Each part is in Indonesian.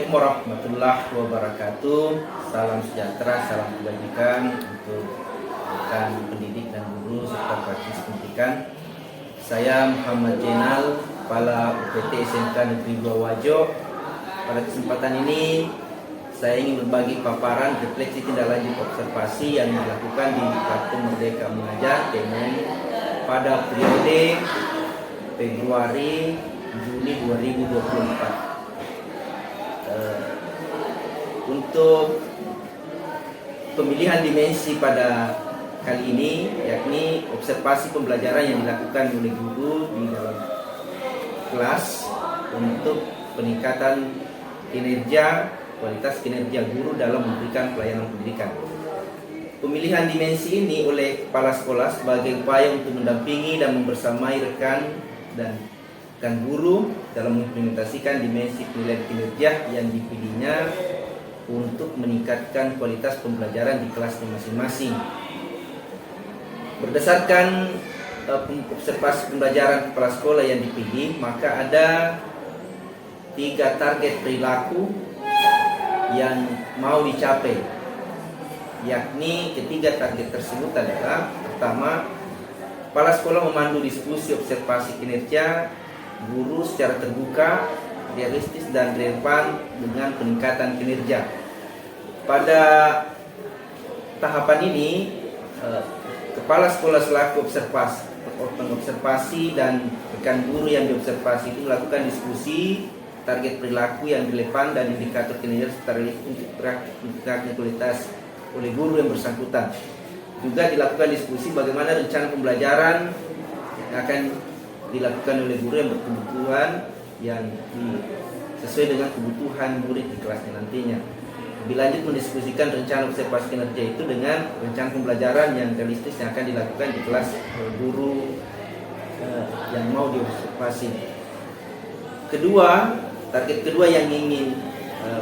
Assalamualaikum warahmatullahi wabarakatuh. Salam sejahtera, salam kebajikan untuk rekan pendidik dan guru serta praktis pendidikan. Saya Muhammad Jenal, Kepala UPT SMK Negeri 2 Wajo. Pada kesempatan ini saya ingin berbagi paparan refleksi tindak lanjut observasi yang dilakukan di Patung Merdeka Mengajar Temen pada periode Februari Juni 2024. Untuk pemilihan dimensi pada kali ini, yakni observasi pembelajaran yang dilakukan oleh guru di dalam kelas untuk peningkatan kinerja, kualitas kinerja guru dalam memberikan pelayanan pendidikan. Pemilihan dimensi ini oleh kepala sekolah sebagai upaya untuk mendampingi dan membersamai rekan guru dalam mengimplementasikan dimensi penilaian kinerja yang dipilihnya untuk meningkatkan kualitas pembelajaran di kelasnya masing-masing. Berdasarkan observasi pembelajaran kepala sekolah yang dipilih, maka ada 3 target perilaku yang mau dicapai, yakni ketiga target tersebut adalah: pertama, kepala sekolah memandu diskusi observasi kinerja guru secara terbuka, realistis dan relevan dengan peningkatan kinerja. Pada tahapan ini, kepala sekolah selaku observasi dan rekan guru yang diobservasi itu melakukan diskusi target perilaku yang relevan dan indikator kinerja secara untuk praktik kualitas oleh guru yang bersangkutan. Juga dilakukan diskusi bagaimana rencana pembelajaran yang akan dilakukan oleh guru yang berkebutuhan yang sesuai dengan kebutuhan murid di kelasnya nantinya. Lebih lanjut mendiskusikan rencana observasi kinerja itu dengan rencana pembelajaran yang realistis yang akan dilakukan di kelas guru yang mau diobservasi. Target kedua yang ingin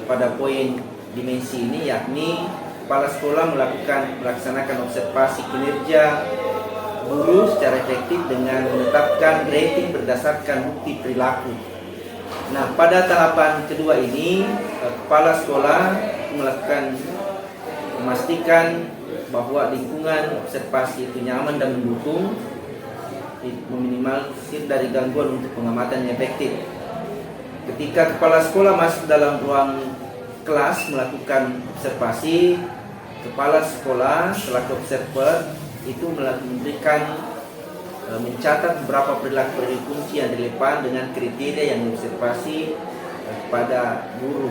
pada poin dimensi ini, yakni kepala sekolah melaksanakan observasi kinerja guru secara efektif dengan menetapkan rating berdasarkan bukti perilaku. Nah, pada tahapan kedua ini, kepala sekolah memastikan bahwa lingkungan observasi itu nyaman dan mendukung, meminimalisir dari gangguan untuk pengamatan yang efektif. Ketika kepala sekolah masuk dalam ruang kelas melakukan observasi, kepala sekolah selaku observer itu mencatat beberapa perilaku kunci yang relevan dengan kriteria yang diobservasi kepada guru.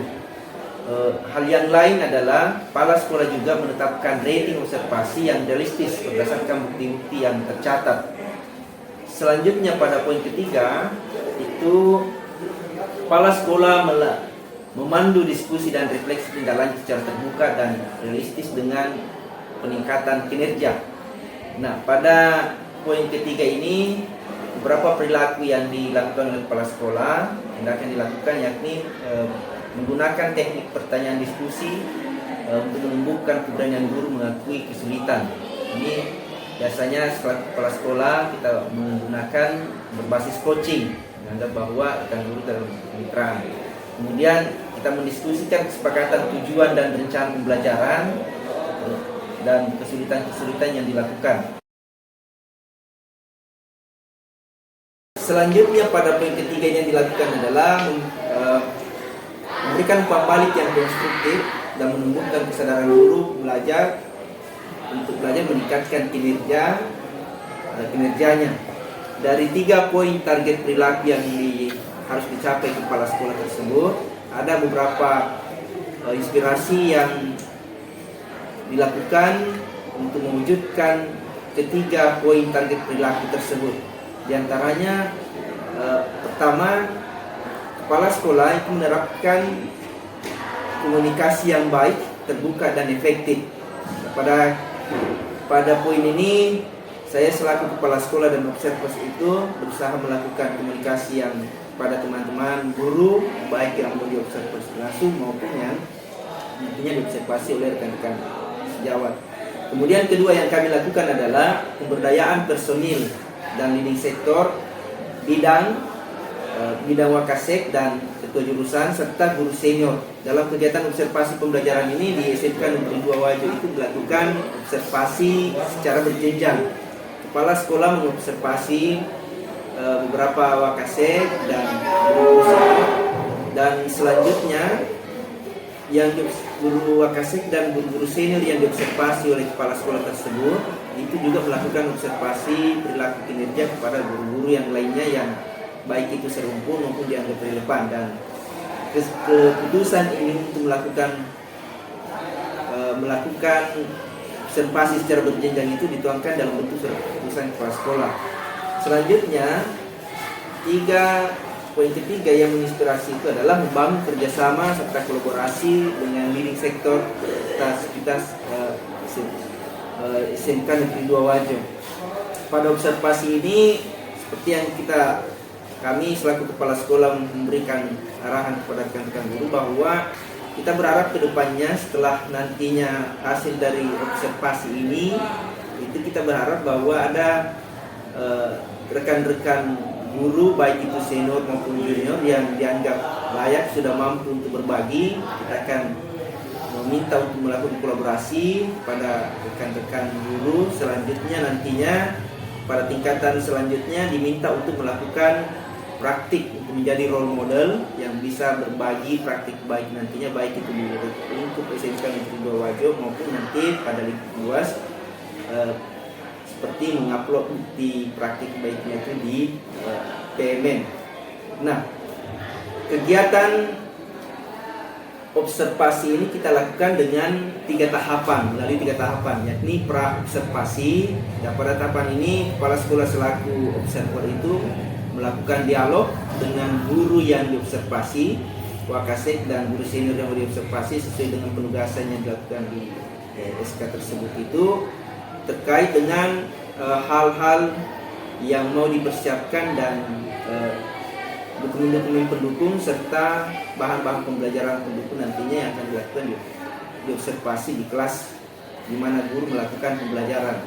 Hal yang lain adalah kepala sekolah juga menetapkan rating observasi yang realistis berdasarkan bukti-bukti yang tercatat. Selanjutnya pada poin ketiga itu kepala sekolah memandu diskusi dan refleksi tindak lanjut secara terbuka dan realistis dengan peningkatan kinerja. Nah, pada poin ketiga ini beberapa perilaku yang dilakukan oleh kepala sekolah yang akan dilakukan, yakni menggunakan teknik pertanyaan diskusi untuk menumbuhkan keberanian guru mengakui kesulitan. Ini biasanya setelah kepala sekolah kita menggunakan berbasis coaching, menganggap bahwa rekan guru dalam kemitraan. Kemudian kita mendiskusikan kesepakatan tujuan dan rencana pembelajaran dan kesulitan-kesulitan yang dilakukan. Selanjutnya pada poin ketiga yang dilakukan adalah memberikan umpan balik yang konstruktif dan menumbuhkan kesadaran guru untuk belajar meningkatkan kinerjanya. Dari 3 poin target perilaku yang harus dicapai kepala sekolah tersebut, ada beberapa inspirasi yang dilakukan untuk mewujudkan ketiga poin target perilaku tersebut. Di antaranya, pertama, kepala sekolah itu menerapkan komunikasi yang baik, terbuka dan efektif. Pada poin ini, saya selaku kepala sekolah dan observers itu berusaha melakukan komunikasi yang pada teman-teman guru, baik yang mau diobservasi langsung maupun yang tentunya diobservasi oleh rekan-rekan sejawat. Kemudian kedua yang kami lakukan adalah pemberdayaan personil dan leading sektor bidang Wakasek dan ketua jurusan serta guru senior. Dalam kegiatan observasi pembelajaran ini di SMK Negeri 2 Wajo itu dilakukan observasi secara berjenjang. Kepala sekolah mengobservasi beberapa wakasek dan guru senior, dan selanjutnya yang guru wakasek dan guru senior yang diobservasi oleh kepala sekolah tersebut itu juga melakukan observasi perilaku kinerja kepada guru-guru yang lainnya yang baik itu serumpun maupun dianggap relevan, dan keputusan ini untuk melakukan observasi secara berjenjang itu dituangkan dalam bentuk keputusan kepala sekolah. Selanjutnya, poin ketiga yang menginspirasi itu adalah membangun kerjasama serta kolaborasi dengan leading sektor aktivitas SMK Negeri 2 Wajo. Pada observasi ini, seperti yang kami selaku kepala sekolah memberikan arahan kepada rekan-rekan guru bahwa kita berharap ke depannya setelah nantinya hasil dari observasi ini, itu kita berharap bahwa ada rekan-rekan guru baik itu senior maupun junior yang dianggap layak sudah mampu untuk berbagi. Kita akan meminta untuk melakukan kolaborasi pada rekan-rekan guru. Selanjutnya nantinya pada tingkatan selanjutnya diminta untuk melakukan praktik untuk menjadi role model yang bisa berbagi praktik baik nantinya, baik itu di lingkup SMK Negeri 2 Wajo maupun nanti pada lingkup luas, seperti mengupload di praktik baiknya itu di PMN. Nah, kegiatan observasi ini kita lakukan dengan 3 tahapan, melalui 3 tahapan, yakni pra observasi. Dan pada tahapan ini kepala sekolah selaku observer itu melakukan dialog dengan guru yang diobservasi, wakasek dan guru senior yang diobservasi sesuai dengan penugasan yang dilakukan di SK tersebut itu terkait dengan hal-hal yang mau dipersiapkan dan dokumen-dokumen pendukung serta bahan-bahan pembelajaran pendukung nantinya yang akan dilakukan di observasi di kelas di mana guru melakukan pembelajaran.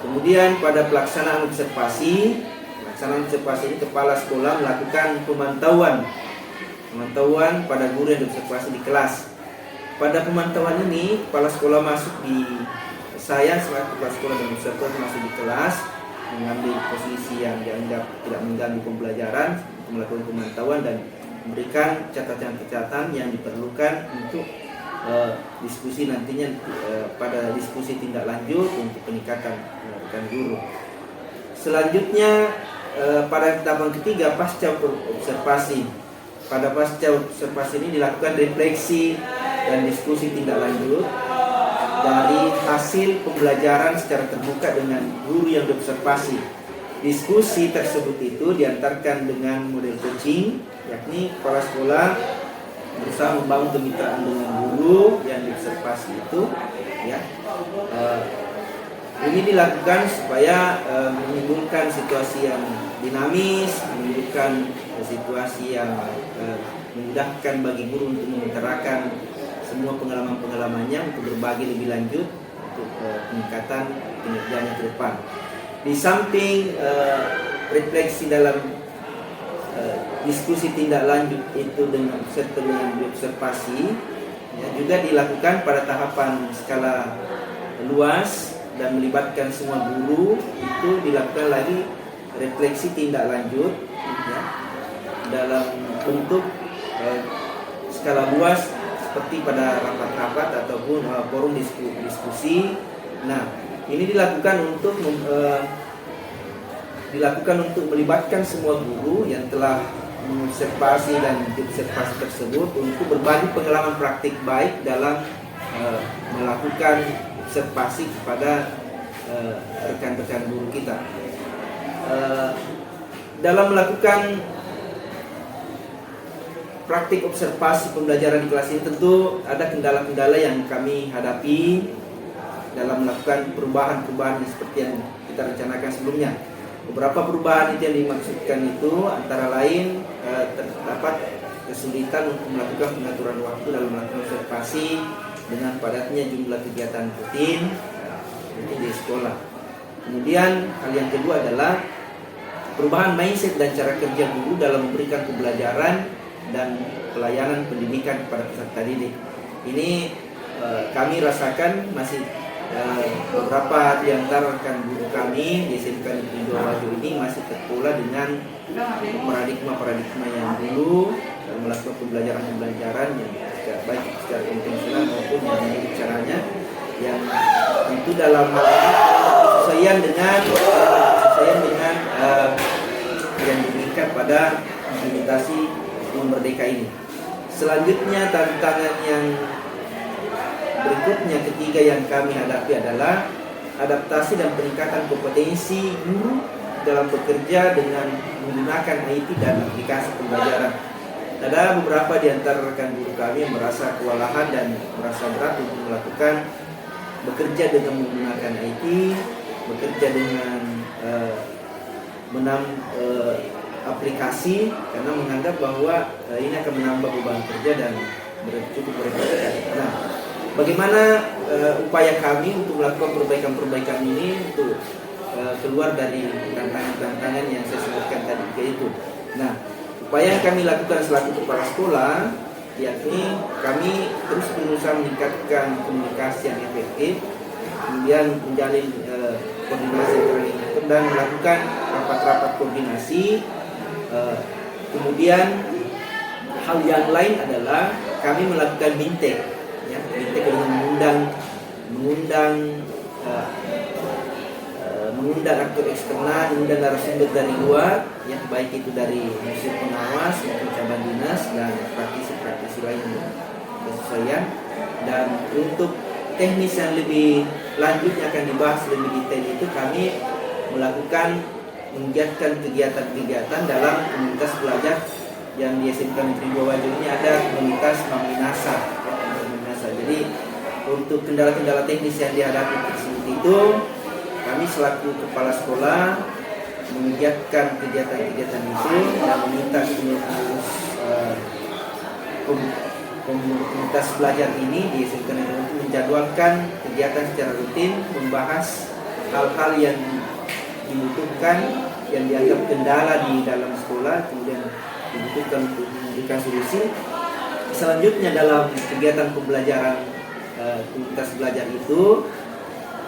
Kemudian pada pelaksanaan observasi ini kepala sekolah melakukan pemantauan pada guru yang diobservasi di kelas. Pada pemantauan ini kepala sekolah saya selaku kepala sekolah dan observer masuk di kelas, mengambil posisi yang dianggap tidak mengganggu pembelajaran untuk melakukan pemantauan dan memberikan catatan-catatan yang diperlukan untuk diskusi nantinya pada diskusi tindak lanjut untuk peningkatan rekan guru. Selanjutnya pada tahapan ketiga pasca observasi. Pada pasca observasi ini dilakukan refleksi dan diskusi tindak lanjut dari hasil pembelajaran secara terbuka dengan guru yang diobservasi. Diskusi tersebut itu diantarkan dengan model coaching, yakni kepala sekolah berusaha membangun kemitraan dengan guru yang diobservasi itu, ya. Ini dilakukan supaya menimbulkan situasi yang dinamis, menimbulkan situasi yang memudahkan bagi guru untuk mengutarakan semua pengalaman-pengalamannya untuk berbagi lebih lanjut untuk peningkatan kinerjanya ke depan. Di samping refleksi dalam diskusi tindak lanjut itu dengan diobservasi, ya, juga dilakukan pada tahapan skala luas dan melibatkan semua guru. Itu dilakukan lagi refleksi tindak lanjut, ya, dalam bentuk skala luas seperti pada rapat-rapat ataupun forum diskusi. Nah, ini dilakukan untuk melibatkan semua guru yang telah mengobservasi dan diobservasi tersebut untuk berbagi pengalaman praktik baik dalam melakukan observasi kepada rekan-rekan guru kita. Dalam melakukan praktik observasi pembelajaran di kelas ini tentu ada kendala-kendala yang kami hadapi dalam melakukan perubahan-perubahan seperti yang kita rencanakan sebelumnya. Beberapa perubahan itu yang dimaksudkan itu antara lain terdapat kesulitan untuk melakukan pengaturan waktu dalam melakukan observasi dengan padatnya jumlah kegiatan rutin di sekolah. Kemudian hal yang kedua adalah perubahan mindset dan cara kerja guru dalam memberikan pembelajaran dan pelayanan pendidikan kepada peserta didik. Ini kami rasakan masih beberapa di antara rekan guru kami di SMK Negeri 2 Wajo ini masih terpola dengan paradigma yang dulu dalam melakukan pembelajaran yang baik secara konvensional maupun yang menjadi caranya yang itu dalam hal ini sesuaian dengan yang diberikan pada implementasi Merdeka ini. Selanjutnya tantangan yang berikutnya ketiga yang kami hadapi adalah adaptasi dan peningkatan kompetensi guru dalam bekerja dengan menggunakan IT dan aplikasi pembelajaran. Ada beberapa di antara rekan guru kami yang merasa kewalahan dan merasa berat untuk melakukan bekerja dengan menggunakan IT, bekerja dengan aplikasi karena menganggap bahwa ini akan menambah beban kerja dan cukup berat. Nah, bagaimana upaya kami untuk melakukan perbaikan-perbaikan ini untuk keluar dari tantangan-tantangan yang saya sebutkan tadi itu. Nah, upaya yang kami lakukan selaku kepala sekolah yakni kami terus berusaha meningkatkan komunikasi yang efektif, kemudian menjalin koordinasi dan melakukan rapat-rapat koordinasi. Kemudian hal yang lain adalah kami melakukan bintek, ya, bintek dengan mengundang aktor eksternal, mengundang narasumber dari luar, ya, baik itu dari unsur pengawas maupun cabang dinas dan praktisi-praktisi lain kesesuaian. Dan untuk teknis yang lebih lanjutnya akan dibahas lebih detail itu kami melakukan menggiatkan kegiatan-kegiatan dalam komunitas belajar yang di SMK Negeri 2 Wajo ini ada komunitas Maminasa, ya, Jadi untuk kendala-kendala teknis yang dihadapi tersebut itu kami selaku kepala sekolah menggiatkan kegiatan-kegiatan itu dan meminta komunitas belajar ini di SMK Negeri untuk menjadwalkan kegiatan secara rutin, membahas hal-hal yang dibutuhkan yang dianggap kendala di dalam sekolah, kemudian dibutuhkan untuk memberikan solusi. Selanjutnya dalam kegiatan pembelajaran komunitas belajar itu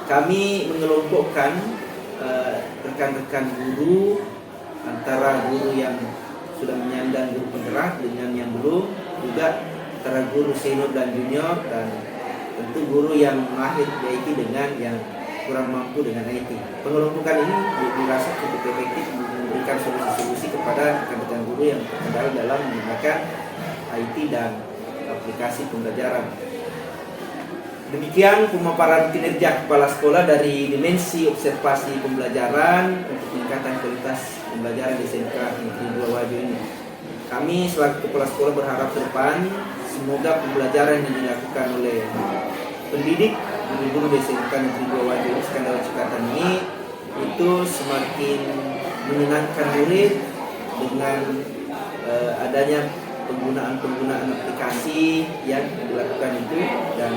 kami mengelompokkan rekan-rekan guru antara guru yang sudah menyandang guru penggerak dengan yang belum, juga antara guru senior dan junior, dan tentu guru yang mahir di IT dengan yang kurang mampu dengan IT. Pengelompokan ini dirasa cukup efektif memberikan solusi-solusi kepada rekan-rekan guru yang terkendala dalam menggunakan IT dan aplikasi pembelajaran. Demikian pemaparan kinerja kepala sekolah dari dimensi observasi pembelajaran untuk peningkatan kualitas pembelajaran di SMK Negeri 2 Wajo ini. Kami selaku kepala sekolah berharap ke depan semoga pembelajaran yang dilakukan oleh pendidik guru di SMK Negeri 2 Wajo ini Skandal Cikatan ini itu semakin menyenangkan murid dengan adanya penggunaan aplikasi yang dilakukan itu, dan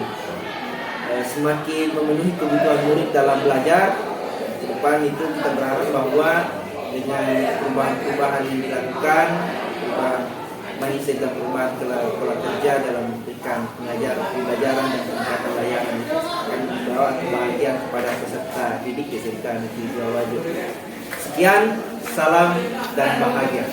semakin memenuhi kebutuhan murid dalam belajar. Ke depan itu kita berharap bahwa dengan perubahan-perubahan yang dilakukan, perubahan mindset dan perubahan pola kerja dalam memberikan pembelajaran dan peningkatan layanan itu akan membawa kebahagiaan kepada peserta didik SMK Negeri 2 Wajo. Sekian, salam dan bahagia.